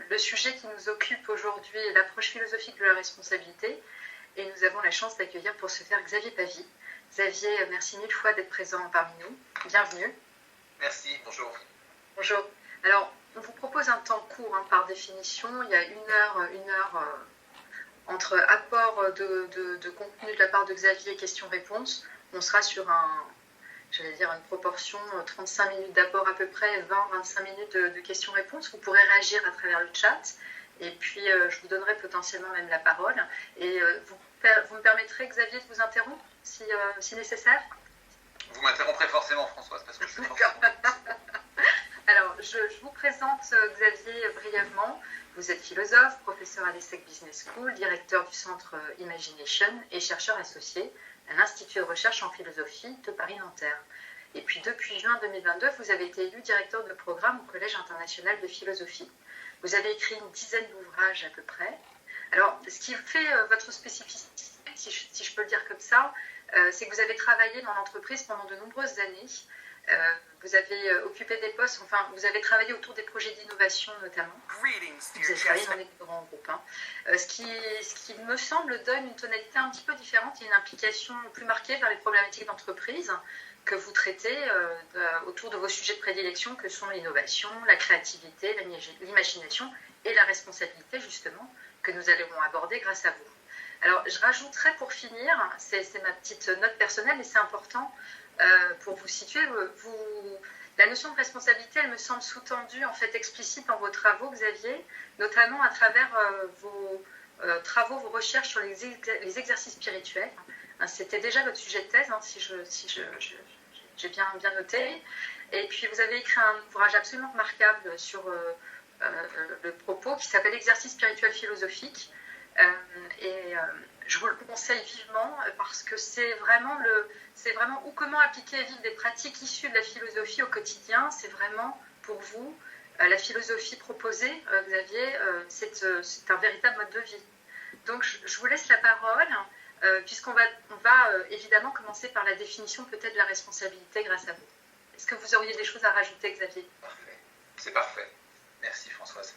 Le sujet qui nous occupe aujourd'hui est l'approche philosophique de la responsabilité et nous avons la chance d'accueillir pour ce faire Xavier Pavie. Xavier, merci mille fois d'être présent parmi nous. Bienvenue. Merci, bonjour. Bonjour. Alors, on vous propose un temps court par définition. Il y a une heure entre apport de contenu de la part de Xavier et questions-réponses. On sera sur une proportion 35 minutes d'apport à peu près, 20-25 minutes de questions-réponses. Vous pourrez réagir à travers le chat et puis je vous donnerai potentiellement même la parole. Et vous me permettrez, Xavier, de vous interrompre si nécessaire? Vous m'interromprez forcément, Françoise, parce que je suis Alors, je vous présente Xavier brièvement. Vous êtes philosophe, professeur à l'ESSEC Business School, directeur du centre Imagination et chercheur associé à l'Institut de recherche en philosophie de Paris-Nanterre. Et puis, depuis juin 2022, vous avez été élu directeur de programme au Collège international de philosophie. Vous avez écrit une dizaine d'ouvrages à peu près. Alors, ce qui fait votre spécificité, si je peux le dire comme ça, c'est que vous avez travaillé dans l'entreprise pendant de nombreuses années. Vous avez occupé des postes, vous avez travaillé autour des projets d'innovation notamment. Vous avez travaillé dans des grands groupes. Ce qui me semble donne une tonalité un petit peu différente et une implication plus marquée vers les problématiques d'entreprise que vous traitez autour de vos sujets de prédilection que sont l'innovation, la créativité, l'imagination et la responsabilité justement que nous allons aborder grâce à vous. Alors je rajouterai pour finir, c'est ma petite note personnelle mais c'est important, pour vous situer, la notion de responsabilité, elle me semble sous-tendue, en fait explicite dans vos travaux, Xavier, notamment à travers vos travaux, vos recherches sur les exercices spirituels. C'était déjà votre sujet de thèse, si j'ai bien noté. Et puis vous avez écrit un ouvrage absolument remarquable sur le propos qui s'appelle Exercice spirituel philosophique. Je vous le conseille vivement parce que c'est vraiment comment appliquer et vivre des pratiques issues de la philosophie au quotidien. C'est vraiment pour vous la philosophie proposée, Xavier, c'est un véritable mode de vie. Donc je vous laisse la parole puisqu'on va évidemment commencer par la définition peut-être de la responsabilité grâce à vous. Est-ce que vous auriez des choses à rajouter, Xavier? Parfait, c'est parfait. Merci Françoise.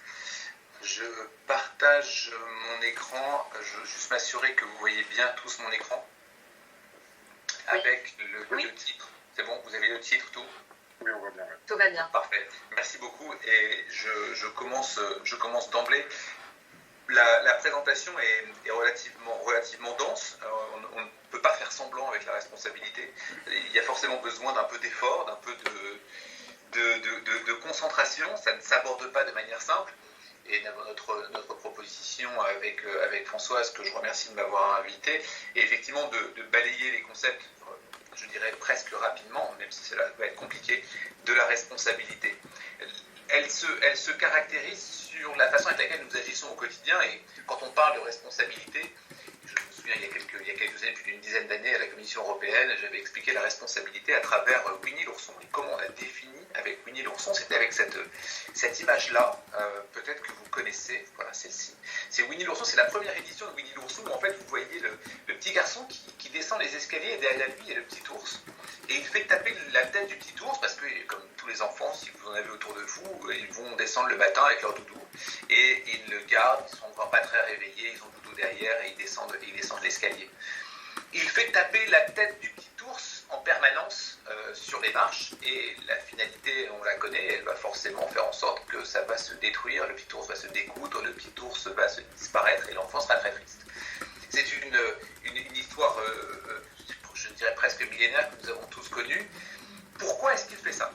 Je partage mon écran, je veux juste m'assurer que vous voyez bien tous mon écran, avec le titre. C'est bon, vous avez le titre, tout? Oui, on voit bien. Tout va bien. Parfait, merci beaucoup et je commence d'emblée. La présentation est relativement dense, on ne peut pas faire semblant avec la responsabilité, il y a forcément besoin d'un peu d'effort, d'un peu de concentration, ça ne s'aborde pas de manière simple. Et notre proposition avec Françoise, que je remercie de m'avoir invité, est effectivement de balayer les concepts, je dirais presque rapidement, même si cela va être compliqué, de la responsabilité. Elle se caractérise sur la façon avec laquelle nous agissons au quotidien, et quand on parle de responsabilité, je me souviens il y a quelques années, plus d'une dizaine d'années, à la Commission européenne, j'avais expliqué la responsabilité à travers Winnie l'ourson. Et comment on la définit avec Winnie l'ourson, c'était avec cette image-là, peut-être que vous connaissez, voilà, celle-ci. C'est Winnie l'ourson, c'est la première édition de Winnie l'ourson, où en fait vous voyez le petit garçon qui descend les escaliers, et derrière lui il y a le petit ours. Et il fait taper la tête du petit ours, parce que comme tous les enfants, si vous en avez autour de vous, ils vont descendre le matin avec leur doudou. Et ils le gardent, ils ne sont encore pas très réveillés, ils ont le doudou derrière et ils descendent l'escalier. Il fait taper la tête du petit ours en permanence sur les marches et la finalité, on la connaît, elle va forcément faire en sorte que ça va se détruire, le petit ours va se découdre, le petit ours va se disparaître et l'enfant sera très triste. C'est une histoire, je dirais presque millénaire que nous avons tous connue. Pourquoi est-ce qu'il fait ça?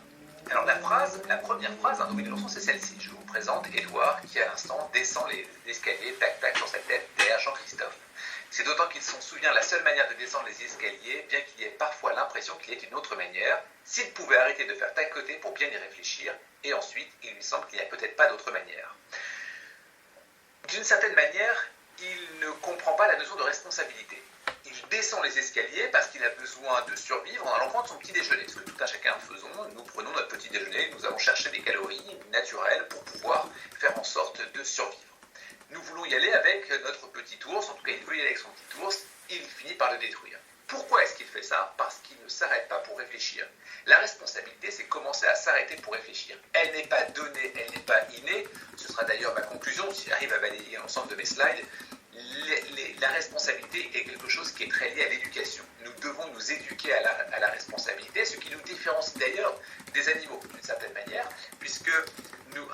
Alors la première phrase de Winnie l'ourson, c'est celle-ci. Je vous présente Édouard qui à l'instant descend les escaliers, tac tac sur sa tête, derrière Jean-Christophe. C'est d'autant qu'il s'en souvient la seule manière de descendre les escaliers, bien qu'il y ait parfois l'impression qu'il y ait une autre manière, s'il pouvait arrêter de faire tac-côté pour bien y réfléchir, et ensuite il lui semble qu'il n'y a peut-être pas d'autre manière. D'une certaine manière, il ne comprend pas la notion de responsabilité. Il descend les escaliers parce qu'il a besoin de survivre en allant prendre son petit déjeuner. Ce que tout un chacun faisons, nous prenons notre petit déjeuner, nous allons chercher des calories naturelles pour pouvoir faire en sorte de survivre. Nous voulons y aller avec notre petit ours, en tout cas il veut y aller avec son petit ours, il finit par le détruire. Pourquoi est-ce qu'il fait ça? Parce qu'il ne s'arrête pas pour réfléchir. La responsabilité, c'est commencer à s'arrêter pour réfléchir. Elle n'est pas donnée, elle n'est pas innée. Ce sera d'ailleurs ma conclusion, si j'arrive à balayer l'ensemble de mes slides. La responsabilité est quelque chose qui est très lié à l'éducation. Nous devons nous éduquer à la responsabilité, ce qui nous différencie d'ailleurs des animaux, d'une certaine manière, puisque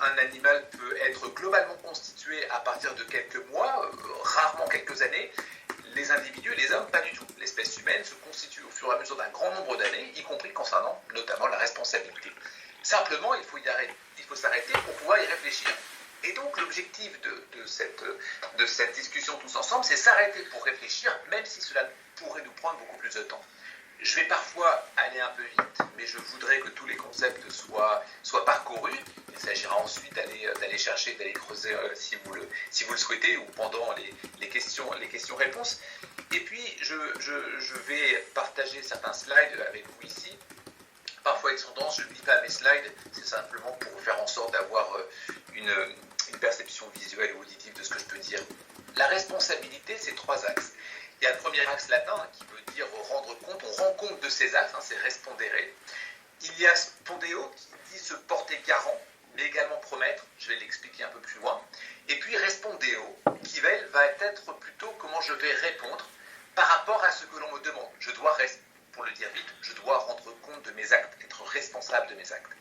un animal peut être globalement constitué à partir de quelques mois, rarement quelques années. Les individus, les hommes, pas du tout. L'espèce humaine se constitue au fur et à mesure d'un grand nombre d'années, y compris concernant notamment la responsabilité. Simplement, il faut s'arrêter pour pouvoir y réfléchir. Et donc, l'objectif de cette discussion tous ensemble, c'est s'arrêter pour réfléchir, même si cela pourrait nous prendre beaucoup plus de temps. Je vais parfois aller un peu vite, mais je voudrais que tous les concepts soient parcourus. Il s'agira ensuite d'aller chercher, d'aller creuser si vous le souhaitez, ou pendant les questions-réponses. Et puis, je vais partager certains slides avec vous ici. Parfois, avec tendance, je ne lis pas mes slides, c'est simplement pour faire en sorte d'avoir une perception visuelle ou auditive de ce que je peux dire. La responsabilité, c'est 3 axes. Il y a le premier axe latin qui veut dire rendre compte, on rend compte de ces actes, c'est respondere. Il y a spondeo qui dit se porter garant, mais également promettre, je vais l'expliquer un peu plus loin. Et puis respondeo, qui va être plutôt comment je vais répondre par rapport à ce que l'on me demande. Je dois, pour le dire vite, je dois rendre compte de mes actes, être responsable de mes actes.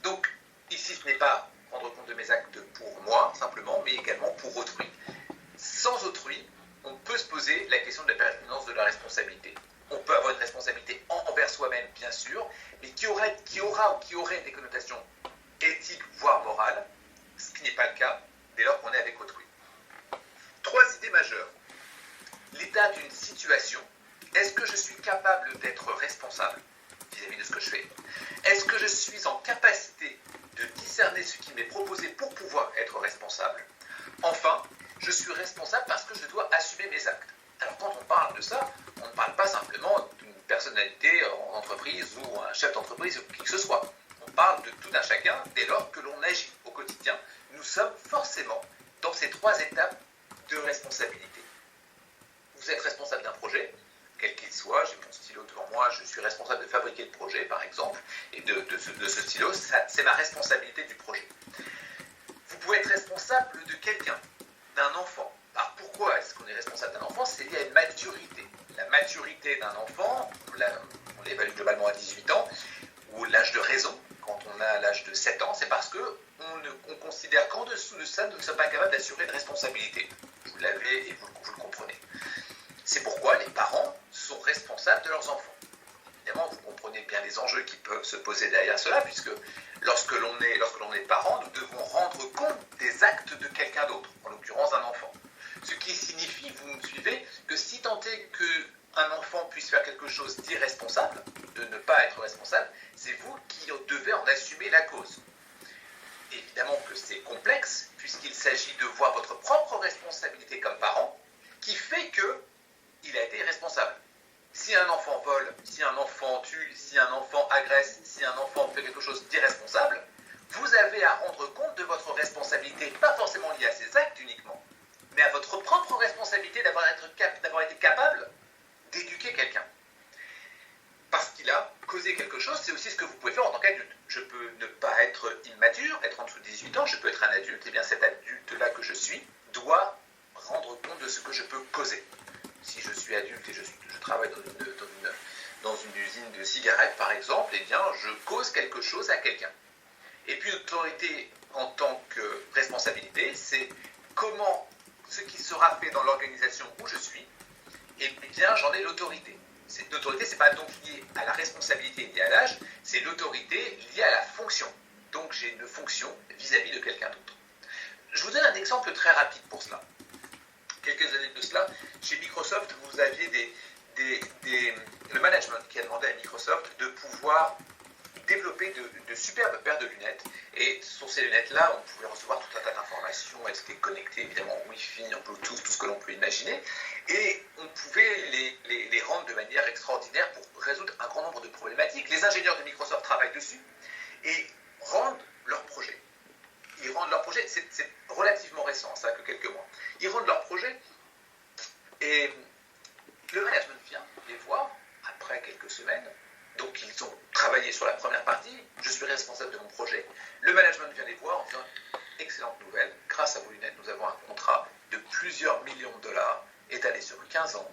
Donc ici, ce n'est pas rendre compte de mes actes pour moi, simplement, mais également pour autrui. Sans autrui, on peut se poser la question de la pertinence de la responsabilité. On peut avoir une responsabilité envers soi-même, bien sûr, mais qui aurait des connotations éthiques, voire morales, ce qui n'est pas le cas dès lors qu'on est avec autrui. 3 idées majeures. L'état d'une situation. Est-ce que je suis capable d'être responsable vis-à-vis de ce que je fais? Est-ce que je suis en capacité de discerner ce qui m'est proposé pour pouvoir être responsable? Enfin, je suis responsable parce que je dois assumer mes actes. Alors quand on parle de ça, on ne parle pas simplement d'une personnalité en entreprise ou un chef d'entreprise ou qui que ce soit. On parle de tout un chacun dès lors que l'on agit au quotidien. Nous sommes forcément dans ces 3 étapes de responsabilité. Vous êtes responsable d'un projet, quel qu'il soit, j'ai mon stylo devant moi, je suis responsable de fabriquer le projet par exemple, et de ce stylo, c'est ma responsabilité du projet. Vous pouvez être responsable de quelqu'un, d'un enfant. Alors pourquoi est-ce qu'on est responsable d'un enfant? C'est lié à une maturité. La maturité d'un enfant, on l'évalue globalement à 18 ans, ou l'âge de raison, quand on a l'âge de 7 ans, c'est parce qu'on considère qu'en dessous de ça, nous ne sommes pas capables d'assurer une responsabilité. Vous l'avez et vous le comprenez. C'est pourquoi les parents sont responsables de leurs enfants. Évidemment, vous comprenez bien les enjeux qui peuvent se poser derrière cela, puisque lorsque l'on est parent, nous devons rendre compte des actes de quelqu'un d'autre, en l'occurrence d'un enfant. Ce qui signifie, vous me suivez, que si tant est qu'un enfant puisse faire quelque chose d'irresponsable, de ne pas être responsable, c'est vous qui devez en assumer la cause. Évidemment que c'est complexe, puisqu'il s'agit de voir votre propre responsabilité comme parent, qui fait qu'il a été responsable. Si un enfant vole, si un enfant tue, si un enfant agresse, si un enfant fait quelque chose d'irresponsable, vous avez à rendre compte de votre responsabilité, pas forcément liée à ses actes uniquement, mais à votre propre responsabilité d'avoir été capable d'éduquer quelqu'un. Parce qu'il a causé quelque chose, c'est aussi ce que vous pouvez faire en tant qu'adulte. Je peux ne pas être immature, être en dessous de 18 ans, je peux être un adulte, et bien cet adulte-là que je suis doit rendre compte de ce que je peux causer. Si je suis adulte et je travaille dans une usine de cigarettes, par exemple, eh bien, je cause quelque chose à quelqu'un. Et puis, l'autorité en tant que responsabilité, c'est comment ce qui sera fait dans l'organisation où je suis, eh bien, j'en ai l'autorité. Cette autorité, ce n'est pas donc lié à la responsabilité liée à l'âge, c'est l'autorité liée à la fonction. Donc, j'ai une fonction vis-à-vis de quelqu'un d'autre. Je vous donne un exemple très rapide pour cela. Quelques années de cela, chez Microsoft, vous aviez le management qui a demandé à Microsoft de pouvoir développer de superbes paires de lunettes. Et sur ces lunettes-là, on pouvait recevoir tout un tas d'informations. Elles étaient connectées, évidemment, en Wi-Fi, en Bluetooth, tout ce que l'on peut imaginer. Et on pouvait les rendre de manière extraordinaire pour résoudre un grand nombre de problématiques. Les ingénieurs de Microsoft travaillent dessus et rendent leur projet. Ils rendent leur projet, c'est relativement récent, ça que quelques mois. Ils rendent leur projet et le management vient les voir nous avons un contrat de plusieurs millions de dollars étalé sur 15 ans.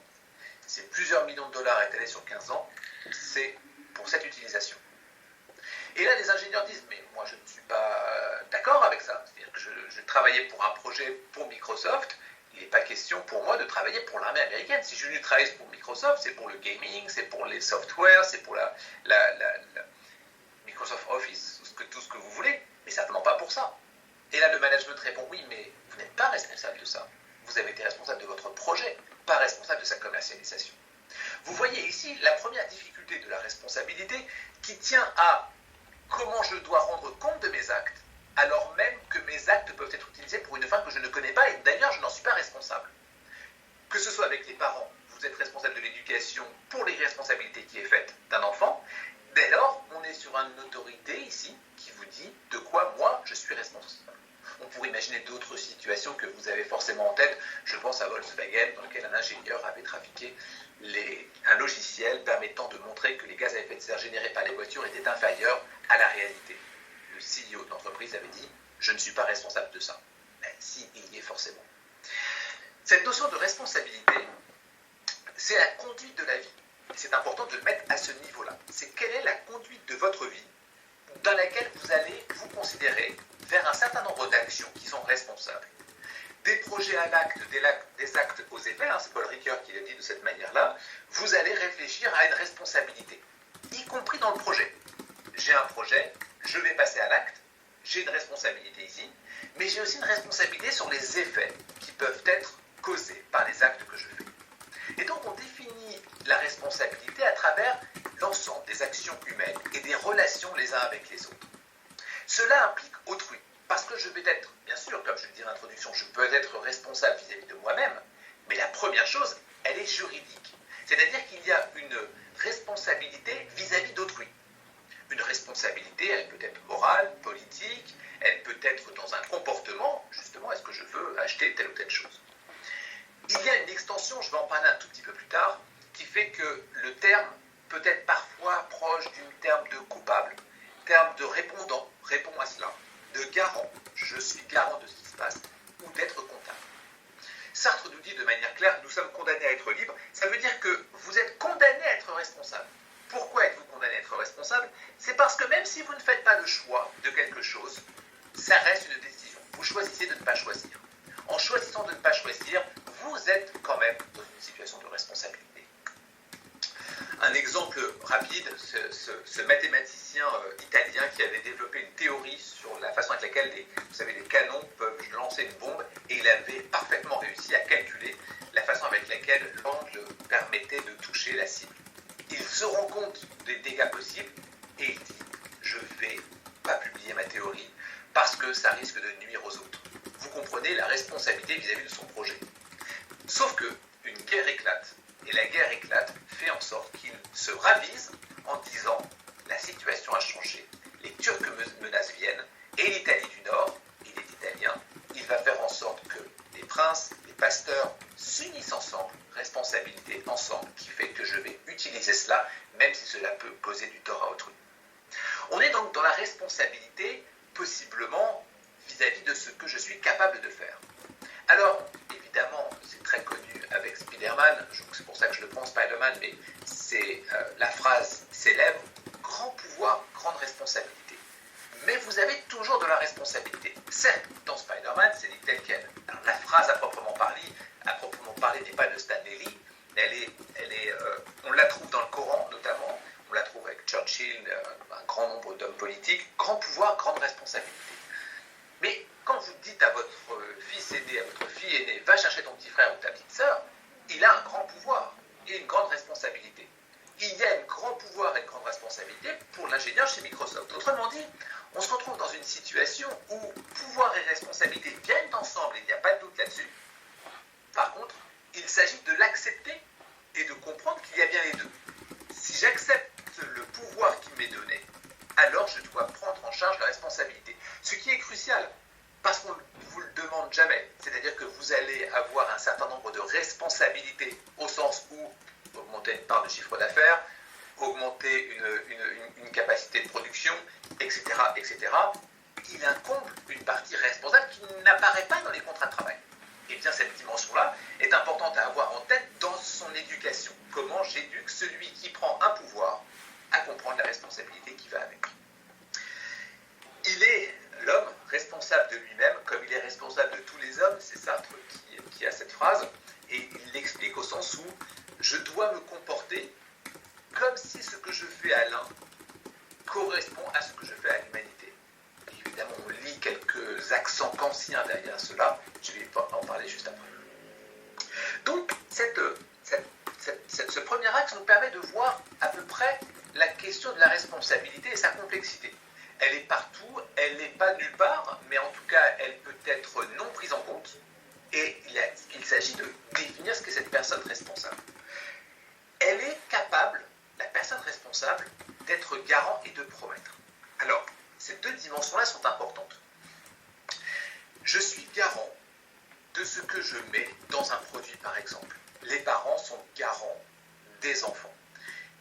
Ces plusieurs millions de dollars étalés sur 15 ans, c'est pour cette utilisation. Et là, les ingénieurs disent, mais moi, je ne suis pas d'accord avec ça. C'est-à-dire que je travaillais pour un projet pour Microsoft. Il n'est pas question pour moi de travailler pour l'armée américaine. Si je suis venu travailler pour Microsoft, c'est pour le gaming, c'est pour les softwares, c'est pour la Microsoft Office, tout ce que vous voulez, mais certainement pas pour ça. Et là, le management répond, oui, mais vous n'êtes pas responsable de ça. Vous avez été responsable de votre projet, pas responsable de sa commercialisation. Vous voyez ici la première difficulté de la responsabilité qui tient à comment je dois rendre compte de mes actes, alors même que mes actes peuvent être utilisés pour une fin que je ne connais pas, et d'ailleurs je n'en suis pas responsable. Que ce soit avec les parents, vous êtes responsable de l'éducation pour l'irresponsabilité qui est faite d'un enfant, dès lors on est sur une autorité ici qui vous dit de quoi moi je suis responsable. On pourrait imaginer d'autres situations que vous avez forcément en tête. Je pense à Volkswagen, dans lequel un ingénieur avait trafiqué un logiciel permettant de montrer que les gaz à effet de serre générés par les voitures étaient inférieurs à la réalité. Le CEO de l'entreprise avait dit « Je ne suis pas responsable de ça ». Mais si, il y est forcément. Cette notion de responsabilité, c'est la conduite de la vie. C'est important de le mettre à ce niveau-là. C'est quelle est la conduite de votre vie dans laquelle vous allez vous considérer vers un certain nombre d'actions qui sont responsables. Des projets à l'acte, des actes aux effets, c'est Paul Ricoeur qui l'a dit de cette manière-là, vous allez réfléchir à une responsabilité, y compris dans le projet. J'ai un projet, je vais passer à l'acte, j'ai une responsabilité ici, mais j'ai aussi une responsabilité sur les effets qui peuvent être causés par les actes que je fais. Et donc on définit la responsabilité à travers l'ensemble des actions humaines et des relations les uns avec les autres. Cela implique autrui, parce que je vais être, bien sûr, comme je le dis en introduction, je peux être responsable vis-à-vis de moi-même, mais la première chose, elle est juridique. C'est-à-dire qu'il y a une responsabilité vis-à-vis d'autrui. Une responsabilité, elle peut être morale, politique, elle peut être dans un comportement, justement, est-ce que je veux acheter telle ou telle chose. Il y a une extension, je vais en parler un tout petit peu plus tard, qui fait que le terme peut être parfois proche du terme de coupable, terme de répondant, répond à cela, de garant, je suis garant de ce qui se passe, ou d'être comptable. Sartre nous dit de manière claire, nous sommes condamnés à être libres, ça veut dire que vous êtes condamné à être responsable. Pourquoi êtes-vous condamné à être responsable? C'est parce que même si vous ne faites pas le choix de quelque chose, ça reste une décision. Vous choisissez de ne pas choisir. En choisissant de ne pas choisir, vous êtes quand même dans une situation de responsabilité. Un exemple rapide, ce mathématicien italien qui avait développé une théorie sur la façon avec laquelle les canons peuvent lancer une bombe, et il avait parfaitement réussi à calculer la façon avec laquelle l'angle permettait de toucher la cible. Il se rend compte des dégâts possibles et il dit « Je ne vais pas publier ma théorie parce que ça risque de nuire aux autres ». Vous comprenez la responsabilité vis-à-vis de son projet. Sauf qu'une guerre éclate. Et la guerre éclate fait en sorte qu'il se ravise en disant « La situation a changé, les Turcs menaces viennent, et l'Italie du Nord, il est italien, il va faire en sorte que les princes, les pasteurs s'unissent ensemble, responsabilité ensemble, qui fait que je vais utiliser cela, même si cela peut causer du tort à autrui. » On est donc dans la responsabilité, possiblement, vis-à-vis de ce que je suis capable de faire. Alors, évidemment, c'est très connu avec Spider-Man, c'est pour ça que je le prends Spider-Man, mais c'est la phrase célèbre « Grand pouvoir, grande responsabilité ». Mais vous avez toujours de la responsabilité. Certes, dans Spider-Man, c'est dit tel quel. Alors, la phrase à proprement parler n'est pas de Stanley Lee, on la trouve dans le Coran notamment, on la trouve avec Churchill, un grand nombre d'hommes politiques, grand pouvoir, grande responsabilité. Mais quand vous dites à votre fils aîné, à votre fille aînée, va chercher ton petit frère ou ta petite sœur, il a un grand pouvoir et une grande responsabilité. Il y a un grand pouvoir et une grande responsabilité pour l'ingénieur chez Microsoft. Autrement dit, on se retrouve dans une situation où pouvoir et responsabilité viennent ensemble, il n'y a pas de doute là-dessus. Par contre, il s'agit de l'accepter et de comprendre qu'il y a bien les deux. Si j'accepte le pouvoir qui m'est donné, alors je dois prendre en charge la responsabilité. Ce qui est crucial, parce qu'on ne vous le demande jamais. C'est-à-dire que vous allez avoir un certain nombre de responsabilités, au sens où augmenter une part de chiffre d'affaires, augmenter une capacité de production, etc., etc. Il incombe une partie responsable qui n'apparaît pas dans les contrats de travail. de tous les hommes, c'est Sartre qui a cette phrase, et il l'explique au sens où je dois me comporter comme si ce que je fais à l'un correspond à ce que je fais à l'humanité. Évidemment, on lit quelques accents kantiens derrière cela, je vais en parler juste après. Donc, ce premier axe nous permet de voir à peu près la question de la responsabilité et sa complexité. Elle est partout, elle n'est pas nulle part, mais en tout cas, elle peut être non prise en compte, et il s'agit de définir ce qu'est cette personne responsable. Elle est capable, la personne responsable, d'être garant et de promettre. Alors, ces deux dimensions-là sont importantes. Je suis garant de ce que je mets dans un produit, par exemple. Les parents sont garants des enfants.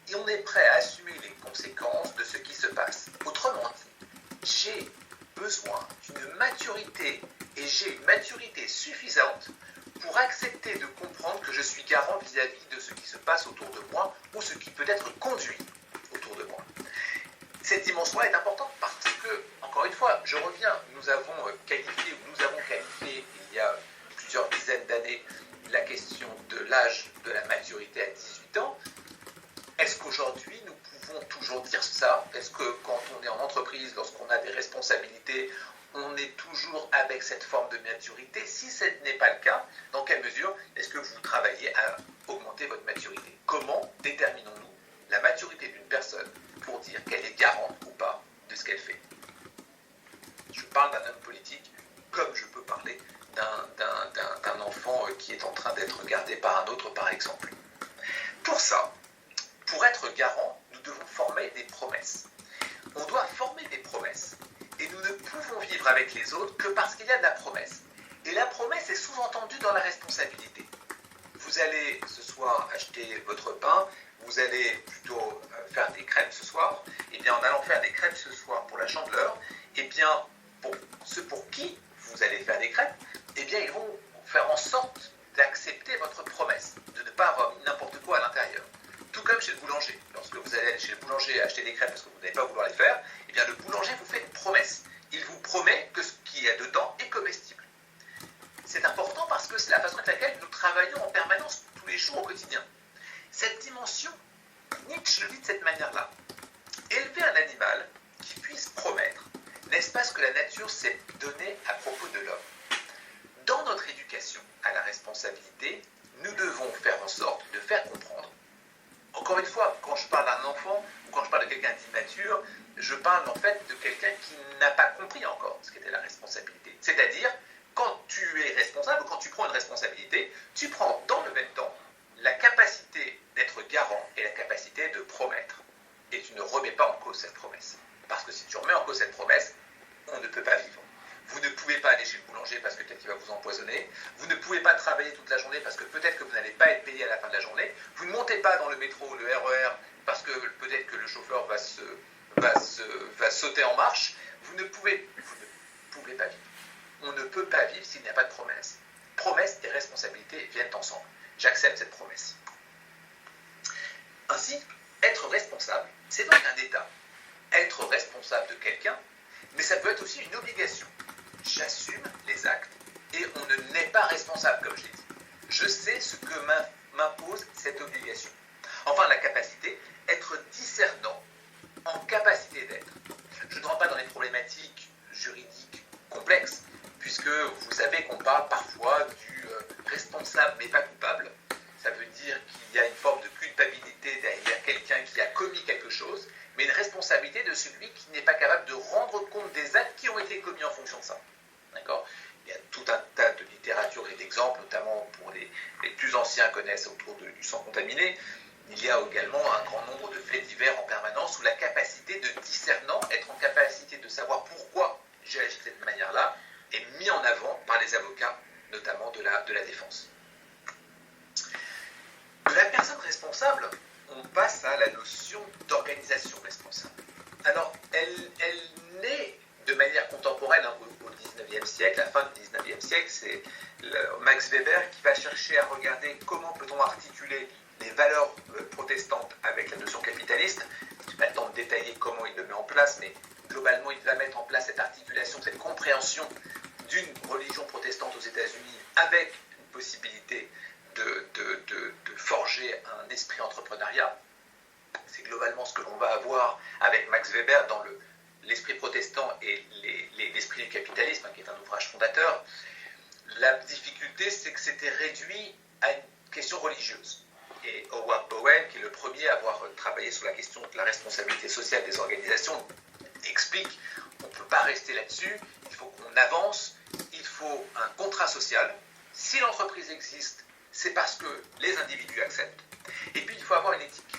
Et on est prêt à assumer les conséquences de ce qui se passe. Autrement dit, j'ai besoin d'une maturité, et j'ai une maturité suffisante pour accepter de comprendre que je suis garant vis-à-vis de ce qui se passe autour de moi ou ce qui peut être conduit autour de moi. Cette dimension-là est importante parce que, encore une fois, je reviens, nous avons qualifié il y a plusieurs dizaines d'années la question de l'âge de la maturité à 18 ans. Est-ce qu'aujourd'hui, nous pouvons toujours dire ça? Est-ce que quand on est en entreprise, lorsqu'on a des responsabilités, on est toujours avec cette forme de maturité? Si ce n'est pas le cas, dans quelle mesure est-ce que vous travaillez à augmenter votre maturité? Comment déterminons-nous la maturité d'une personne pour dire qu'elle est garante ou pas de ce qu'elle fait? Je parle d'un homme politique comme je peux parler d'un enfant qui est en train d'être gardé par un autre, par exemple. Pour ça, pour être garant, nous devons former des promesses. On doit former des promesses. Et nous ne pouvons vivre avec les autres que parce qu'il y a de la promesse. Et la promesse est sous-entendue dans la responsabilité. Vous allez ce soir acheter votre pain, vous allez plutôt faire des crêpes ce soir. Et bien en allant faire des crêpes ce soir pour la Chandeleur, et bien pour ceux pour qui vous allez faire des crêpes, eh bien ils vont faire en sorte d'accepter votre promesse, de ne pas avoir mis n'importe quoi à l'intérieur. Tout comme chez le boulanger. Lorsque vous allez chez le boulanger acheter des crêpes parce que vous n'allez pas vouloir les faire, eh bien le boulanger vous fait une promesse. Il vous promet que ce qu'il y a dedans est comestible. C'est important parce que c'est la façon avec laquelle nous travaillons en permanence tous les jours au quotidien. Cette dimension, Nietzsche le dit de cette manière-là. Élever un animal qui puisse promettre, n'est-ce pas ce que la nature s'est donnée à propos de l'homme? Dans notre éducation à la responsabilité, nous devons faire en sorte de faire comprendre. Encore une fois, quand je parle d'un enfant ou quand je parle de quelqu'un d'immature, je parle en fait de quelqu'un qui n'a pas compris encore ce qu'était la responsabilité. C'est-à-dire, quand tu es responsable ou quand tu prends une responsabilité, tu prends dans le même temps la capacité d'être garant et la capacité de promettre. Et tu ne remets pas en cause cette promesse. Parce que si tu remets en cause cette promesse, on ne peut pas vivre. Vous ne pouvez pas aller chez le boulanger parce que peut-être qu'il va vous empoisonner. Vous ne pouvez pas travailler toute la journée parce que peut-être que vous n'allez pas être payé à la fin de la journée. Vous ne montez pas dans le métro ou le RER parce que peut-être que le chauffeur va sauter en marche. Vous ne pouvez pas vivre. On ne peut pas vivre s'il n'y a pas de promesse. Promesse et responsabilité viennent ensemble. J'accepte cette promesse. Ainsi, être responsable, c'est donc un état. Être responsable de quelqu'un, mais ça peut être aussi une obligation. J'assume les actes et on ne n'est pas responsable, comme je l'ai dit. Je sais ce que m'impose cette obligation. Enfin, la capacité, être discernant, en capacité d'être. Je ne rentre pas dans les problématiques juridiques complexes, puisque vous savez qu'on parle parfois du responsable mais pas coupable. Ça veut dire qu'il y a une forme de culpabilité derrière quelqu'un qui a commis quelque chose, mais une responsabilité de celui qui n'est pas capable de rendre compte des actes qui ont été commis en fonction de ça. D'accord ? Il y a tout un tas de littérature et d'exemples, notamment pour les plus anciens connaissent autour du sang contaminé. Il y a également un grand nombre de faits divers en permanence où la capacité de discernant, être en capacité de savoir pourquoi j'ai agi de cette manière-là, est mis en avant par les avocats, notamment de la défense. De la personne responsable, on passe à la notion d'organisation responsable. Alors, elle naît de manière contemporaine au XIXe siècle, la fin du XIXe siècle, c'est Max Weber qui va chercher à regarder comment peut-on articuler les valeurs protestantes avec la notion capitaliste. Je n'ai pas le temps de détailler comment il le met en place, mais globalement, il va mettre en place cette articulation, cette compréhension d'une religion protestante aux États-Unis avec une possibilité de forger un esprit entrepreneuriat. C'est globalement ce que l'on va avoir avec Max Weber dans l'esprit protestant et l'esprit du capitalisme, qui est un ouvrage fondateur. La difficulté, c'est que c'était réduit à une question religieuse. Et Howard Bowen, qui est le premier à avoir travaillé sur la question de la responsabilité sociale des organisations, explique qu'on ne peut pas rester là-dessus, il faut qu'on avance, il faut un contrat social. Si l'entreprise existe, c'est parce que les individus acceptent. Et puis, il faut avoir une éthique.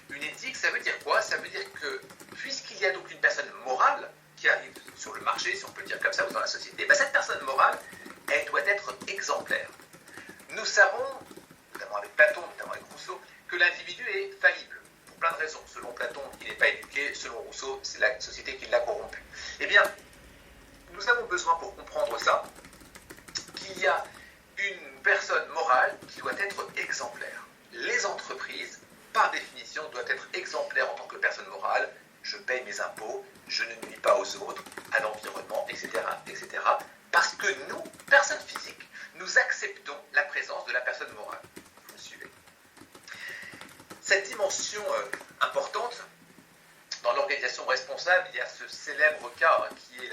Une éthique, ça veut dire quoi? Ça veut dire que, puisqu'il y a donc une personne morale qui arrive sur le marché, si on peut le dire comme ça, ou dans la société, ben cette personne morale, elle doit être exemplaire. Nous savons, notamment avec Platon, notamment avec Rousseau, que l'individu est faillible, pour plein de raisons. Selon Platon, il n'est pas éduqué, selon Rousseau, c'est la société qui l'a corrompu. Eh bien, nous avons besoin, pour comprendre ça, qu'il y a une personne morale qui doit être exemplaire. Les entreprises, par définition, doivent être exemplaires en tant que personne morale. Je paye mes impôts, je ne nuis pas aux autres, à l'environnement, etc., etc. Parce que nous, personnes physiques, nous acceptons la présence de la personne morale. Vous me suivez? Cette dimension importante, dans l'organisation responsable, il y a ce célèbre cas qui est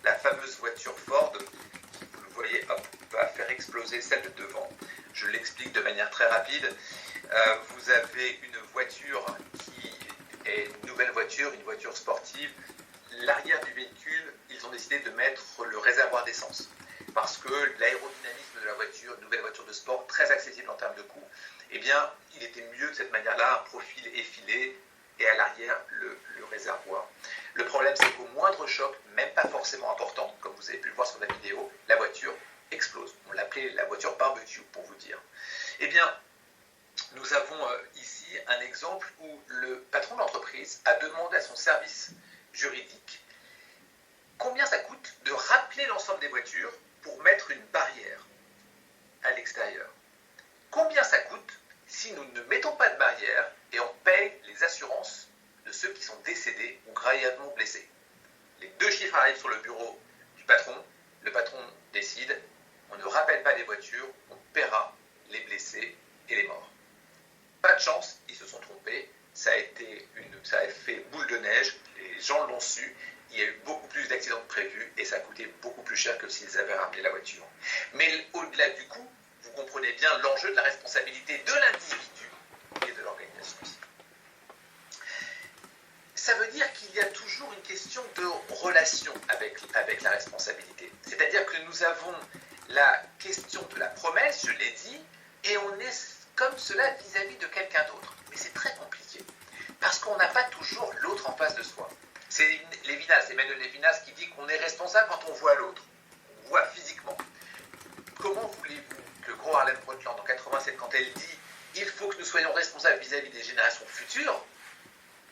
la fameuse voiture Ford, qui, vous le voyez, hop, va faire exploser celle de devant. Je l'explique de manière très rapide. Vous avez une voiture qui est une nouvelle voiture, une voiture sportive. L'arrière du véhicule, ils ont décidé de mettre le réservoir d'essence. Parce que l'aérodynamisme de la voiture, une nouvelle voiture de sport, très accessible en termes de coût, eh bien, il était mieux de cette manière-là, un profil effilé et à l'arrière, le réservoir. Le problème, c'est qu'au moindre choc, même pas forcément important, comme vous avez pu le voir sur la vidéo, la voiture explose. On l'appelait la voiture barbecue, pour vous dire. Eh bien, nous avons ici un exemple où le patron de l'entreprise a demandé à son service juridique combien ça coûte de rappeler l'ensemble des voitures pour mettre une barrière à l'extérieur. Combien ça coûte si nous ne mettons pas de barrière et on paye les assurances de ceux qui sont décédés ou grièvement blessés. Les deux chiffres arrivent sur le bureau du patron, le patron décide, on ne rappelle pas les voitures, on paiera les blessés et les morts. Pas de chance, ils se sont trompés, ça a fait boule de neige, les gens l'ont su, il y a eu beaucoup plus d'accidents que prévu et ça a coûté beaucoup plus cher que s'ils avaient rappelé la voiture. Mais au-delà du coût, vous comprenez bien l'enjeu de la responsabilité de l'individu et de l'organisation aussi. Ça veut dire qu'il y a toujours une question de relation avec la responsabilité. C'est-à-dire que nous avons la question de la promesse, je l'ai dit, et on est comme cela vis-à-vis de quelqu'un d'autre. Mais c'est très compliqué, parce qu'on n'a pas toujours l'autre en face de soi. C'est Emmanuel Lévinas qui dit qu'on est responsable quand on voit l'autre, on voit physiquement. Comment voulez-vous que Gro Harlem Brundtland en 87, quand elle dit « il faut que nous soyons responsables vis-à-vis des générations futures »,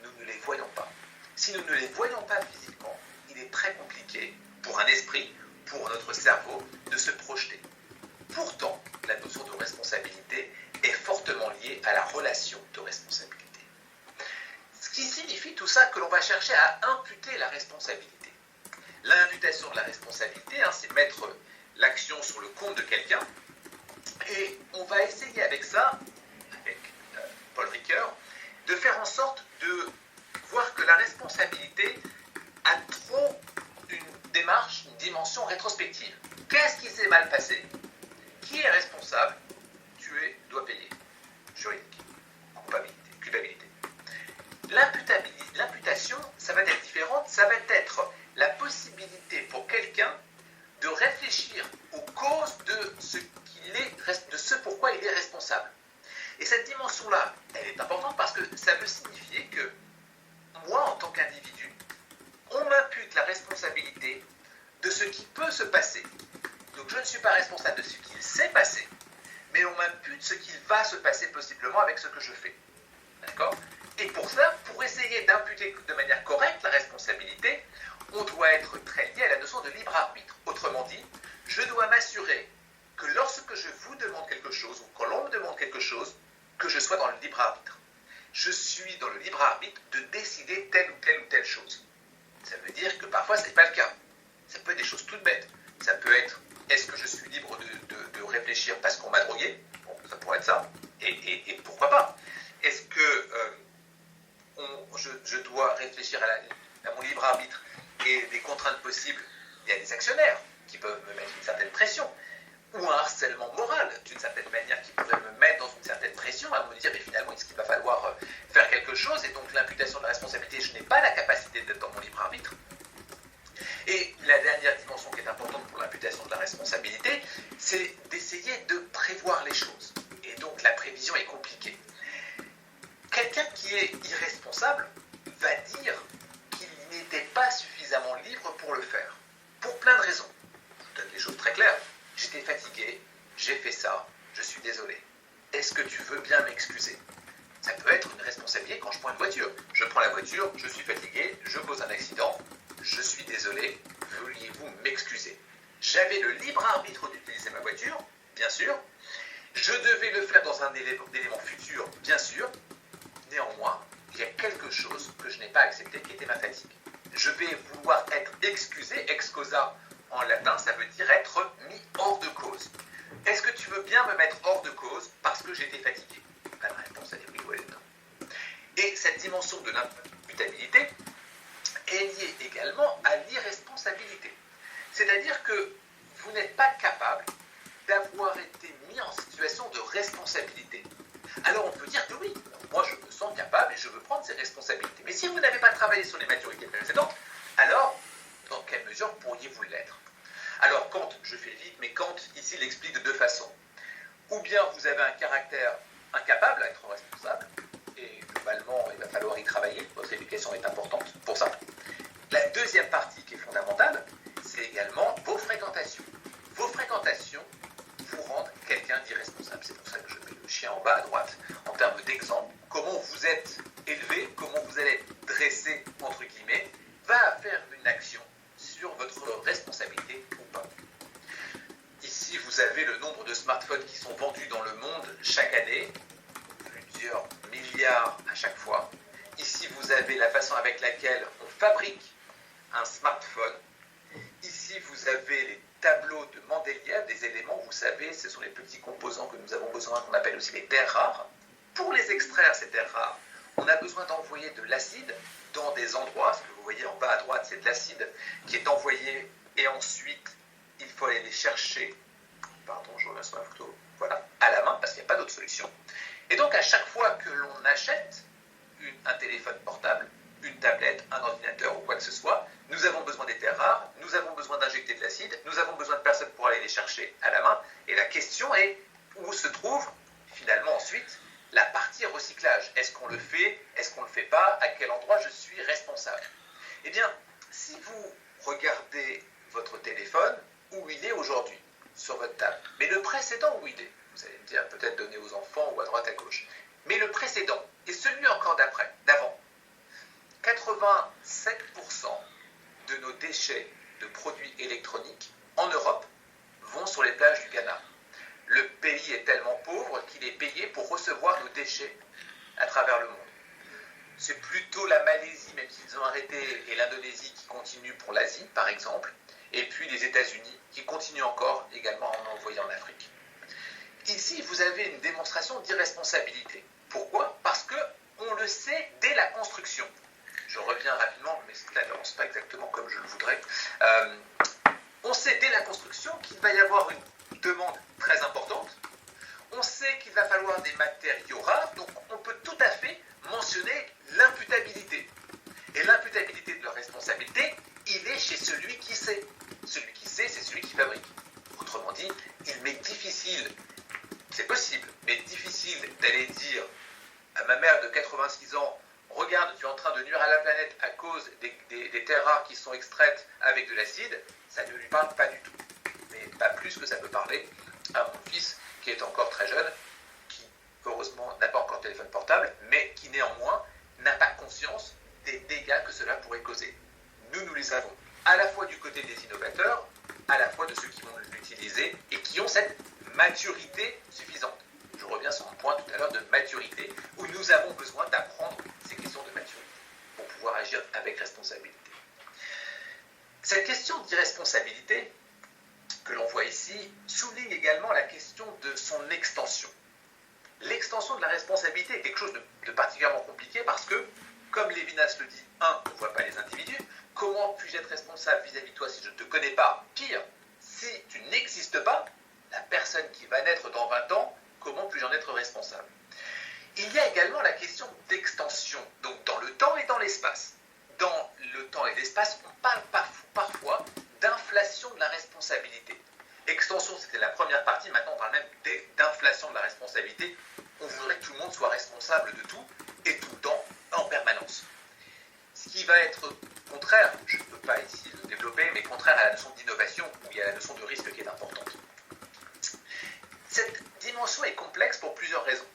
nous ne les voyons pas. Si nous ne les voyons pas physiquement, il est très compliqué pour un esprit, pour notre cerveau, de se projeter. Pourtant, la notion de responsabilité est fortement liée à la relation de responsabilité. Ce qui signifie tout ça que l'on va chercher à imputer la responsabilité. L'imputation de la responsabilité, c'est mettre l'action sur le compte de quelqu'un. Et on va essayer avec ça, avec Paul Ricoeur, de faire en sorte de voir que la responsabilité a trop une démarche, une dimension rétrospective. Qu'est-ce qui s'est mal passé? Qui est responsable? Tuer doit payer. Juridique. Culpabilité. L'imputation, ça va être différente, ça va être la possibilité pour quelqu'un de réfléchir aux causes de ce pourquoi il est responsable. Et cette dimension-là, elle est importante parce que ça veut signifier que moi, en tant qu'individu, on m'impute la responsabilité de ce qui peut se passer. Donc je ne suis pas responsable de ce qu'il s'est passé, mais on m'impute ce qu'il va se passer possiblement avec ce que je fais. D'accord? Et pour ça, pour essayer d'imputer de manière correcte la responsabilité, on doit être très lié à la notion de libre arbitre. Autrement dit, je dois m'assurer que lorsque je vous demande quelque chose, ou quand l'on me demande quelque chose, que je sois dans le libre arbitre. Je suis dans le libre arbitre de décider telle ou telle chose. Ça veut dire que parfois, ce n'est pas le cas. Ça peut être des choses toutes bêtes. Ça peut être, est-ce que je suis libre de réfléchir parce qu'on m'a drogué? Bon, ça pourrait être ça. Et pourquoi pas? Est-ce que je dois réfléchir à mon libre arbitre et des contraintes possibles? Il y a des actionnaires qui peuvent me mettre une certaine pression, ou un harcèlement moral d'une certaine manière qui pourrait me mettre dans une certaine pression à me dire mais finalement est-ce qu'il va falloir faire quelque chose, et donc l'imputation de la responsabilité, je n'ai pas la capacité d'être dans mon libre arbitre. Et la dernière dimension qui est importante pour l'imputation de la responsabilité, c'est d'essayer de prévoir les choses. Et donc la prévision est compliquée. Quelqu'un qui est irresponsable va dire qu'il n'était pas suffisamment libre pour le faire, pour plein de raisons. Je donne les choses très claires. J'étais fatigué, j'ai fait ça, je suis désolé. Est-ce que tu veux bien m'excuser? Ça peut être une responsabilité quand je prends une voiture. Je prends la voiture, je suis fatigué, je cause un accident, je suis désolé, veuillez-vous m'excuser? J'avais le libre arbitre d'utiliser ma voiture, bien sûr. Je devais le faire dans un élément futur, bien sûr. Néanmoins, il y a quelque chose que je n'ai pas accepté qui était ma fatigue. Je vais vouloir être excusé, ex causa en latin, ça veut dire être mis hors de cause. Est-ce que tu veux bien me mettre hors de cause parce que j'étais fatigué? La réponse est oui ou elle est non. Et cette dimension de l'imputabilité est liée également à l'irresponsabilité. C'est-à-dire que vous n'êtes pas capable d'avoir été mis en situation de responsabilité. Alors on peut dire que oui, moi je me sens capable et je veux prendre ces responsabilités. Mais si vous n'avez pas travaillé sur les maturités précédentes, alors dans quelle mesure pourriez-vous l'être? Alors Kant, je fais vite, mais Kant ici l'explique de deux façons. Ou bien vous avez un caractère incapable à être responsable, et globalement il va falloir y travailler, votre éducation est importante pour ça. La deuxième partie qui est fondamentale, c'est également vos fréquentations. Vos fréquentations vous rendent quelqu'un d'irresponsable. C'est pour ça que je mets le chien en bas à droite. En termes d'exemple, comment vous êtes élevé, comment vous allez être dressé, entre guillemets, va faire une action sur votre responsabilité ou pas. Ici, vous avez le nombre de smartphones qui sont vendus dans le monde chaque année, plusieurs milliards à chaque fois. Ici, vous avez la façon avec laquelle on fabrique un smartphone. Ici, vous avez les tableaux de Mendeleïev, des éléments, vous savez, ce sont les petits composants que nous avons besoin, qu'on appelle aussi les terres rares. Pour les extraire, ces terres rares, on a besoin d'envoyer de l'acide dans des endroits. Ce que vous voyez en bas à droite, c'est de l'acide qui est envoyé et ensuite, il faut aller les chercher. Pardon, je reviens sur la photo. Voilà, à la main, parce qu'il n'y a pas d'autre solution. Et donc, à chaque fois que l'on achète un téléphone portable, une tablette, un ordinateur ou quoi que ce soit, nous avons besoin des terres rares, nous avons besoin d'injecter de l'acide, nous avons besoin de personnes pour aller les chercher à la main. Et la question est, où se trouve finalement ensuite la partie recyclage? Est-ce qu'on le fait? Est-ce qu'on ne le fait pas? À quel endroit je suis responsable? Eh bien, si vous regardez votre téléphone, où il est aujourd'hui, sur votre table, mais le précédent où il est, vous allez me dire peut-être donner aux enfants ou à droite à gauche, mais le précédent et celui encore d'avant, 87% de nos déchets de produits électroniques en Europe vont sur les plages du Ghana. Le pays est tellement pauvre qu'il est payé pour recevoir nos déchets à travers le monde. C'est plutôt la Malaisie, même s'ils ont arrêté, et l'Indonésie qui continue pour l'Asie, par exemple, et puis les États-Unis qui continuent encore également à en envoyer en Afrique. Ici, vous avez une démonstration d'irresponsabilité. Pourquoi? Parce qu'on le sait dès la construction. Je reviens rapidement, mais cela n'avance pas exactement comme je le voudrais. On sait dès la construction qu'il va y avoir une demande très importante. On sait qu'il va falloir des matériaux rares, donc on peut tout à fait mentionner l'imputabilité. Et l'imputabilité de la responsabilité, il est chez celui qui sait. Celui qui sait, c'est celui qui fabrique. Autrement dit, il m'est difficile, c'est possible, mais difficile d'aller dire à ma mère de 86 ans, regarde, tu es en train de nuire à la planète à cause des terres rares qui sont extraites avec de l'acide, ça ne lui parle pas du tout. Mais pas plus que ça peut parler à mon fils qui est encore très jeune, qui heureusement n'a pas encore de téléphone portable, mais qui néanmoins n'a pas conscience des dégâts que cela pourrait causer. Nous les avons à la fois du côté des innovateurs, à la fois de ceux qui vont l'utiliser et qui ont cette maturité suffisante. Je reviens sur mon point tout à l'heure de maturité, où nous avons besoin d'apprendre ces questions de maturité pour pouvoir agir avec responsabilité. Cette question d'irresponsabilité, que l'on voit ici souligne également la question de son extension. L'extension de la responsabilité est quelque chose de particulièrement compliqué parce que, comme Lévinas le dit, on ne voit pas les individus. Comment puis-je être responsable vis-à-vis de toi si je ne te connais pas? Pire, si tu n'existes pas, la personne qui va naître dans 20 ans, comment puis-je en être responsable? Il y a également la question d'extension, donc dans le temps et dans l'espace. Dans le temps et l'espace, on parle parfois d'inflation de la responsabilité. Extension, c'était la première partie, maintenant on parle même d'inflation de la responsabilité. On voudrait que tout le monde soit responsable de tout et tout le temps, en permanence. Ce qui va être contraire, je ne peux pas ici le développer, mais contraire à la notion d'innovation, où il y a la notion de risque qui est importante. Cette dimension est complexe pour plusieurs raisons.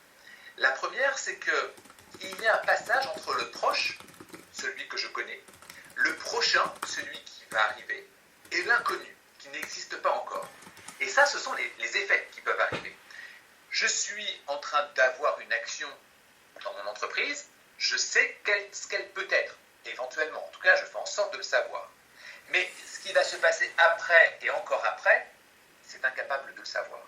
La première, c'est qu'il y a un passage entre le proche, celui que je connais, le prochain, celui qui va arriver, et l'inconnu, qui n'existe pas encore. Et ça, ce sont les effets qui peuvent arriver. Je suis en train d'avoir une action dans mon entreprise, je sais ce qu'elle peut être, éventuellement. En tout cas, je fais en sorte de le savoir. Mais ce qui va se passer après et encore après, c'est incapable de le savoir.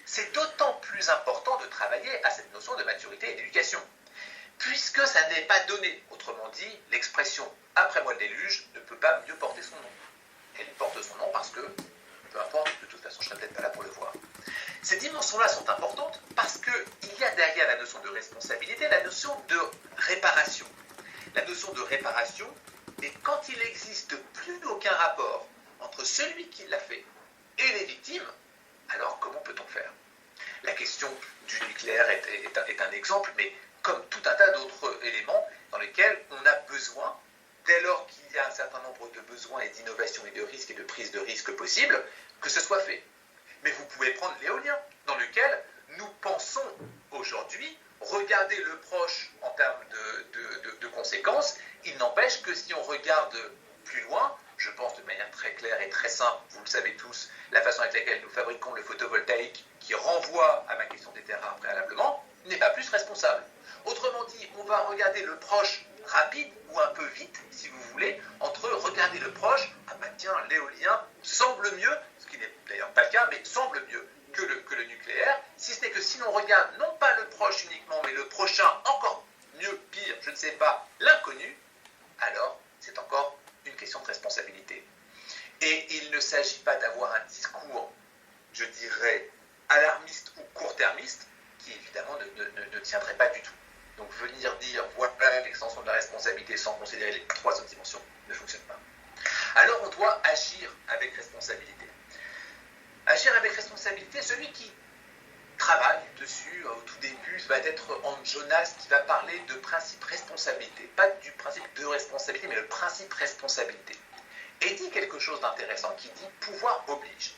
C'est d'autant plus important de travailler à cette notion de maturité et d'éducation, puisque ça n'est pas donné. Autrement dit, l'expression « après moi le déluge » ne peut pas mieux porter son nom. Elle porte son nom parce que, peu importe, de toute façon, je ne serai peut-être pas là pour le voir. Ces dimensions-là sont importantes parce qu'il y a derrière la notion de responsabilité la notion de réparation. La notion de réparation est quand il n'existe plus aucun rapport entre celui qui l'a fait et les victimes, alors comment peut-on faire? La question du nucléaire est un exemple, mais comme tout un tas d'autres éléments dans lesquels on a besoin, dès lors qu'il y a un certain nombre de besoins et d'innovation et de risques et de prise de risques possibles, que ce soit fait. Mais vous pouvez prendre l'éolien, dans lequel nous pensons aujourd'hui regarder le proche en termes de conséquences. Il n'empêche que si on regarde plus loin, je pense de manière très claire et très simple, vous le savez tous, la façon avec laquelle nous fabriquons le photovoltaïque, qui renvoie à ma question des terres rares préalablement, n'est pas plus responsable. Autrement dit, on va regarder le proche rapide ou un peu vite, si vous voulez, entre regarder le proche, ah bah tiens, l'éolien semble mieux, ce qui n'est d'ailleurs pas le cas, mais semble mieux que le nucléaire, si ce n'est que si l'on regarde non pas le proche uniquement, mais le prochain, encore mieux, pire, je ne sais pas, l'inconnu, alors c'est encore une question de responsabilité. Et il ne s'agit pas d'avoir un discours, je dirais, alarmiste ou court-termiste, qui évidemment ne tiendrait pas du tout. Donc venir dire voilà l'extension de la responsabilité sans considérer les trois autres dimensions ne fonctionne pas. Alors on doit agir avec responsabilité. Agir avec responsabilité, celui qui travaille dessus au tout début va être Hans Jonas qui va parler de principe responsabilité, pas du principe de responsabilité, mais le principe responsabilité. Et dit quelque chose d'intéressant qui dit pouvoir oblige.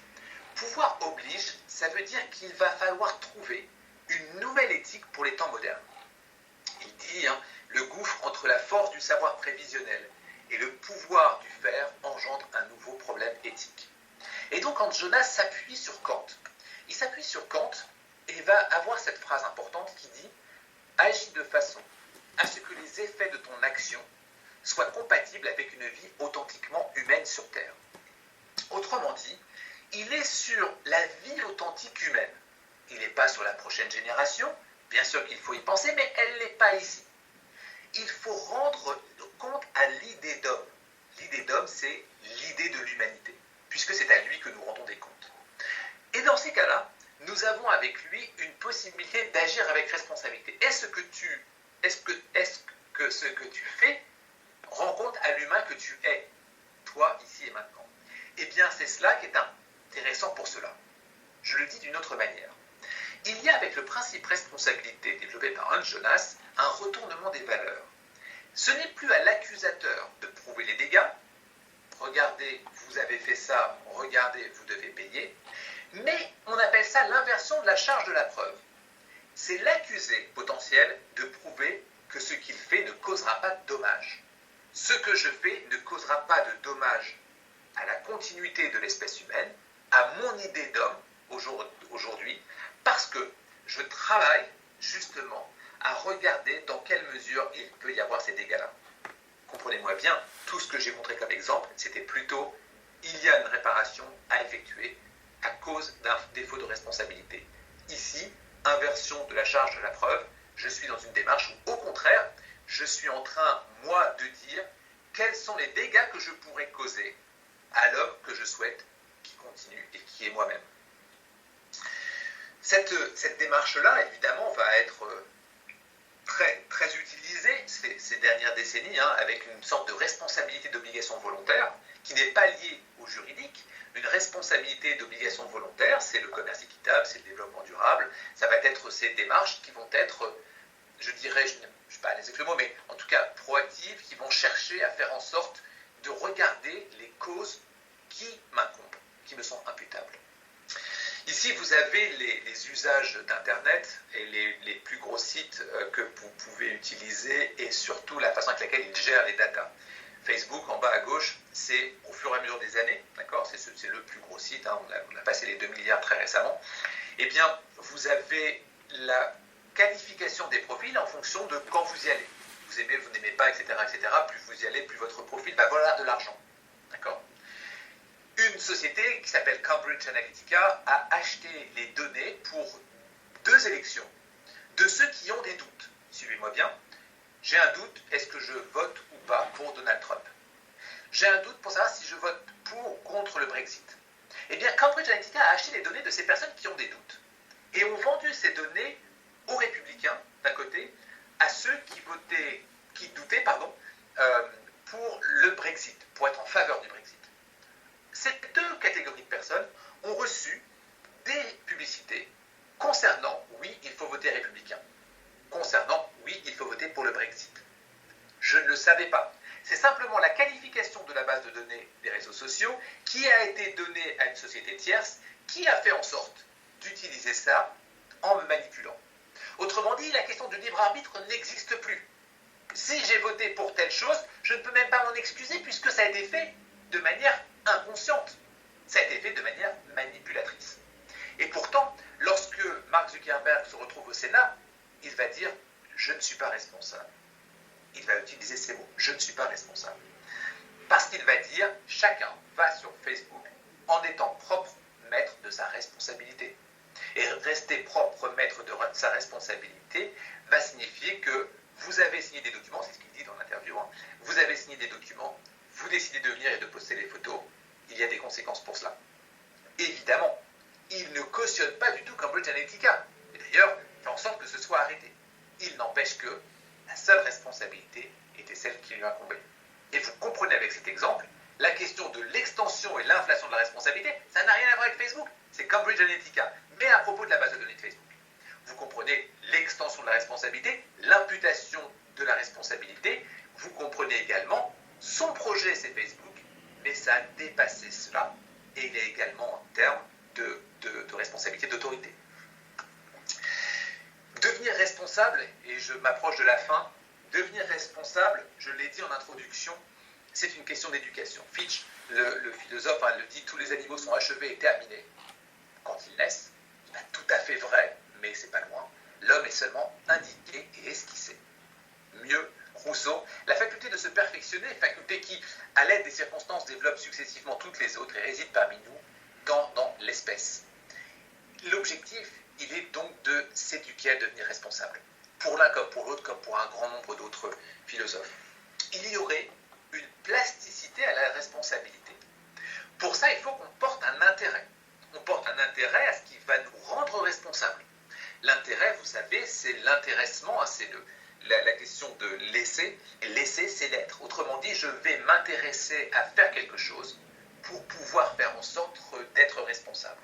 Pouvoir oblige, ça veut dire qu'il va falloir trouver une nouvelle éthique pour les temps modernes. Il dit, le gouffre entre la force du savoir prévisionnel et le pouvoir du faire engendre un nouveau problème éthique. Et donc Hans Jonas s'appuie sur Kant. Il s'appuie sur Kant et va avoir cette phrase importante qui dit « Agis de façon à ce que les effets de ton action soient compatibles avec une vie authentiquement humaine sur Terre. » Autrement dit, il est sur la vie authentique humaine. Il n'est pas sur la prochaine génération, bien sûr qu'il faut y penser, mais elle n'est pas ici. Il faut rendre compte à l'idée d'homme. L'idée d'homme, c'est l'idée de l'humanité, puisque c'est à lui que nous rendons des comptes. Et dans ces cas-là, nous avons avec lui une possibilité d'agir avec responsabilité. Est-ce que ce que tu fais rend compte à l'humain que tu es, toi, ici et maintenant? Eh bien, c'est cela qui est intéressant pour cela. Je le dis d'une autre manière. Il y a avec le principe responsabilité développé par Hans Jonas un retournement des valeurs. Ce n'est plus à l'accusateur de prouver les dégâts. Regardez, vous avez fait ça, regardez, vous devez payer. Mais on appelle ça l'inversion de la charge de la preuve. C'est l'accusé potentiel de prouver que ce qu'il fait ne causera pas de dommages. Ce que je fais ne causera pas de dommages à la continuité de l'espèce humaine, à mon idée d'homme aujourd'hui, parce que je travaille justement à regarder dans quelle mesure il peut y avoir ces dégâts-là. Comprenez-moi bien, tout ce que j'ai montré comme exemple, c'était plutôt il y a une réparation à effectuer à cause d'un défaut de responsabilité. Ici, inversion de la charge de la preuve, je suis dans une démarche où, au contraire, je suis en train, moi, de dire quels sont les dégâts que je pourrais causer à l'homme que je souhaite qui continue et qui est moi-même. Cette démarche-là, évidemment, va être très, très utilisée ces dernières décennies, avec une sorte de responsabilité d'obligation volontaire qui n'est pas liée au juridique. Une responsabilité d'obligation volontaire, c'est le commerce équitable, c'est le développement durable. Ça va être ces démarches qui vont être, je dirais, je ne suis pas à l'aise avec le mot, mais en tout cas proactives, qui vont chercher à faire en sorte de regarder les causes qui m'incombent, qui me sont imputables. Ici, vous avez les usages d'Internet et les plus gros sites que vous pouvez utiliser et surtout la façon avec laquelle ils gèrent les datas. Facebook, en bas à gauche, c'est au fur et à mesure des années, d'accord, c'est le plus gros site, on a passé les 2 milliards très récemment. Eh bien, vous avez la qualification des profils en fonction de quand vous y allez. Vous aimez, vous n'aimez pas, etc., etc. Plus vous y allez, plus votre profil va valoir de l'argent, d'accord. Une société qui s'appelle Cambridge Analytica a acheté les données pour 2 élections de ceux qui ont des doutes. Suivez-moi bien. J'ai un doute, est-ce que je vote ou pas pour Donald Trump? J'ai un doute pour savoir si je vote pour ou contre le Brexit. Eh bien, Cambridge Analytica a acheté les données de ces personnes qui ont des doutes et ont vendu ces données aux républicains, d'un côté, à ceux qui doutaient pour le Brexit, pour être en faveur du Brexit. Ces 2 catégories de personnes ont reçu des publicités concernant, oui, il faut voter républicain, concernant, oui, il faut voter pour le Brexit. Je ne le savais pas. C'est simplement la qualification de la base de données des réseaux sociaux qui a été donnée à une société tierce qui a fait en sorte d'utiliser ça en me manipulant. Autrement dit, la question du libre arbitre n'existe plus. Si j'ai voté pour telle chose, je ne peux même pas m'en excuser puisque ça a été fait de manière inconsciente. Ça a été fait de manière manipulatrice. Et pourtant, lorsque Mark Zuckerberg se retrouve au Sénat, il va dire « je ne suis pas responsable ». Il va utiliser ces mots « je ne suis pas responsable ». Parce qu'il va dire « chacun va sur Facebook en étant propre maître de sa responsabilité ». Et rester propre maître de sa responsabilité va signifier que vous avez signé des documents, c'est ce qu'il dit dans l'interview, vous avez signé des documents, vous décidez de venir et de poster les photos, il y a des conséquences pour cela. Évidemment, il ne cautionne pas du tout Cambridge Analytica. Et d'ailleurs, il fait en sorte que ce soit arrêté. Il n'empêche que la seule responsabilité était celle qui lui incombait. Et vous comprenez avec cet exemple, la question de l'extension et l'inflation de la responsabilité, ça n'a rien à voir avec Facebook. C'est Cambridge Analytica, mais à propos de la base de données de Facebook. Vous comprenez l'extension de la responsabilité, l'imputation de la responsabilité. Vous comprenez également son projet, c'est Facebook, mais ça a dépassé cela. Et il est également en termes de responsabilité, d'autorité. Devenir responsable, et je m'approche de la fin, devenir responsable, je l'ai dit en introduction, c'est une question d'éducation. Fitch, le philosophe, le dit, tous les animaux sont achevés et terminés quand ils naissent. Tout à fait vrai, mais c'est pas loin. L'homme est seulement indiqué et esquissé. Mieux, Rousseau, la faculté de se perfectionner, faculté qui, à l'aide des circonstances, développe successivement toutes les autres et réside parmi nous dans l'espèce. L'objectif, il est donc de s'éduquer à devenir responsable. Pour l'un comme pour l'autre, comme pour un grand nombre d'autres philosophes. Il y aurait une plasticité à la responsabilité. Pour ça, il faut qu'on porte un intérêt. On porte un intérêt à ce qui va nous rendre responsables. L'intérêt, vous savez, c'est l'intéressement, c'est la question de laisser. Et laisser, c'est l'être. Autrement dit, je vais m'intéresser à faire quelque chose pour pouvoir faire en sorte d'être responsable.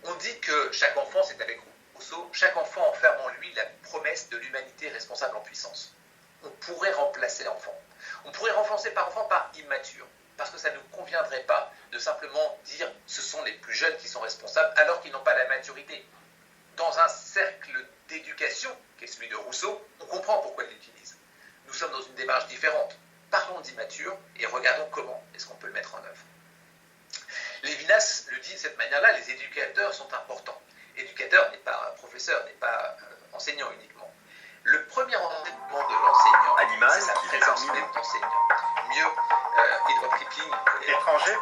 On dit que chaque enfant, c'est avec Rousseau, chaque enfant enferme en lui la promesse de l'humanité responsable en puissance. On pourrait remplacer l'enfant. On pourrait remplacer par enfant par immature, parce que ça ne nous conviendrait pas de simplement dire ce sont les plus jeunes qui sont responsables alors qu'ils n'ont pas la maturité. Dans un cercle d'éducation, qui est celui de Rousseau, on comprend pourquoi il l'utilise. Nous sommes dans une démarche différente. Parlons d'immature et regardons comment est-ce qu'on peut le mettre en œuvre. Lévinas le dit de cette manière-là, les éducateurs sont importants. Éducateur n'est pas professeur, n'est pas enseignant uniquement. Le premier entraînement de l'enseignant, c'est sa présence même d'enseignant. mieux Edward Kipling, Étranger,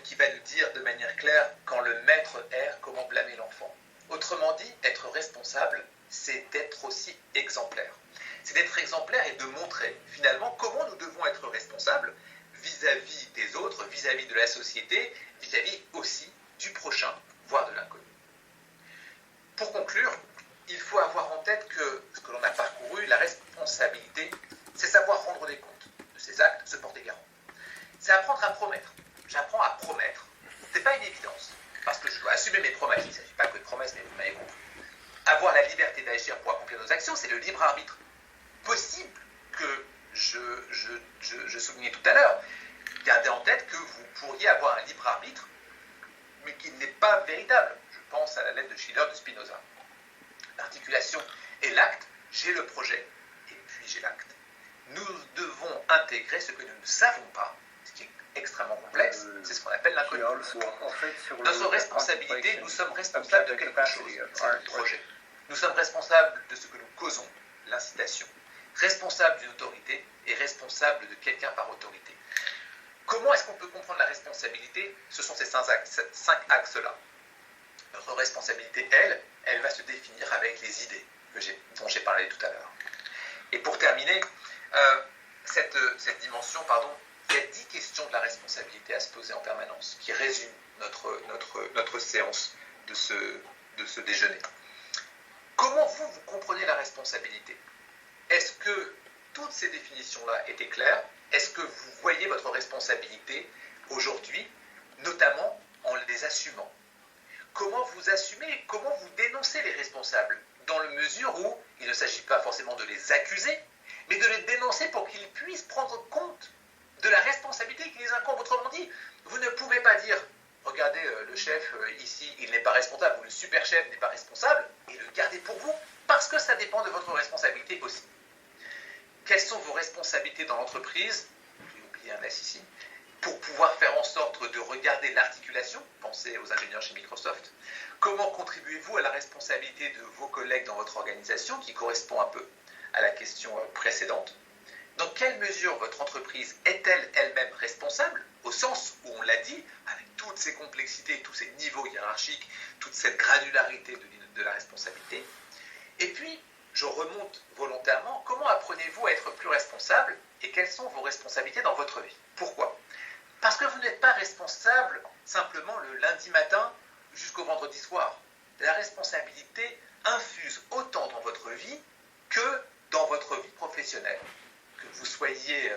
qui va nous dire de manière claire, quand le maître erre, comment blâmer l'enfant. Autrement dit, être responsable, c'est d'être aussi exemplaire. C'est d'être exemplaire et de montrer finalement comment nous devons être responsables vis-à-vis des autres, vis-à-vis de la société, vis-à-vis aussi du prochain, voire de l'inconnu. Pour conclure, il faut avoir en tête que ce que l'on a parcouru, la responsabilité, c'est savoir rendre des comptes de ses actes, se porter garant. C'est apprendre à promettre. J'apprends à promettre. Ce n'est pas une évidence, parce que je dois assumer mes promesses. Il ne s'agit pas que de promesses, mais vous m'avez compris. Avoir la liberté d'agir pour accomplir nos actions, c'est le libre arbitre. Possible que je soulignais tout à l'heure, gardez en tête que vous pourriez avoir un libre arbitre, mais qui n'est pas véritable. Je pense à la lettre de Schiller de Spinoza. L'articulation est l'acte, j'ai le projet, et puis j'ai l'acte. Nous devons intégrer ce que nous ne savons pas, ce qui est extrêmement complexe, c'est ce qu'on appelle l'inconnu. Notre responsabilité, nous sommes responsables de quelque chose, c'est le projet. Nous sommes responsables de ce que nous causons, l'incitation, responsables d'une autorité et responsables de quelqu'un par autorité. Comment est-ce qu'on peut comprendre la responsabilité? Ce sont ces cinq axes-là. Notre responsabilité, elle va se définir avec les idées dont j'ai parlé tout à l'heure. Et pour terminer, cette dimension, il y a 10 questions de la responsabilité à se poser en permanence, qui résument notre séance de ce déjeuner. Comment vous comprenez la responsabilité? Est-ce que toutes ces définitions-là étaient claires? Est-ce que vous voyez votre responsabilité aujourd'hui, notamment en les assumant? Comment vous assumez, comment vous dénoncez les responsables, dans la mesure où il ne s'agit pas forcément de les accuser, mais de les dénoncer pour qu'ils puissent prendre compte de la responsabilité qui les incombe. Autrement dit, vous ne pouvez pas dire « Regardez, le chef ici, il n'est pas responsable » ou « Le super chef n'est pas responsable » et le garder pour vous, parce que ça dépend de votre responsabilité aussi. Quelles sont vos responsabilités dans l'entreprise? J'ai oublié un S ici. Pour pouvoir faire en sorte de regarder l'articulation, pensez aux ingénieurs chez Microsoft. Comment contribuez-vous à la responsabilité de vos collègues dans votre organisation, qui correspond un peu à la question précédente? Dans quelle mesure votre entreprise est-elle elle-même responsable, au sens où on l'a dit, avec toutes ces complexités, tous ces niveaux hiérarchiques, toute cette granularité de la responsabilité? Et puis, je remonte volontairement, comment apprenez-vous à être plus responsable et quelles sont vos responsabilités dans votre vie? Pourquoi? Parce que vous n'êtes pas responsable simplement le lundi matin jusqu'au vendredi soir. La responsabilité infuse autant dans votre vie que dans votre vie professionnelle. Que vous soyez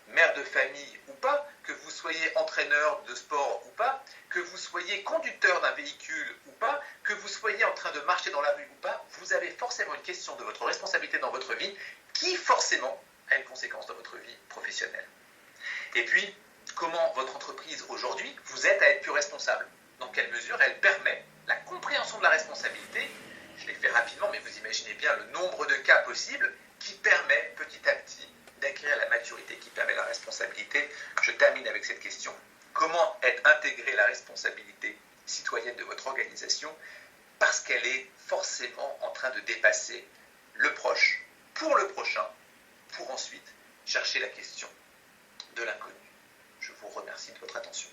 mère de famille ou pas, que vous soyez entraîneur de sport ou pas, que vous soyez conducteur d'un véhicule ou pas, que vous soyez en train de marcher dans la rue ou pas, vous avez forcément une question de votre responsabilité dans votre vie qui forcément a une conséquence dans votre vie professionnelle. Et puis, comment votre entreprise aujourd'hui vous aide à être plus responsable? Dans quelle mesure elle permet la compréhension de la responsabilité? Je l'ai fait rapidement, mais vous imaginez bien le nombre de cas possibles qui permet petit à petit d'acquérir la maturité qui permet la responsabilité. Je termine avec cette question. Comment intégrer la responsabilité citoyenne de votre organisation? Parce qu'elle est forcément en train de dépasser le proche pour le prochain, pour ensuite chercher la question de l'inconnu. Je vous remercie de votre attention.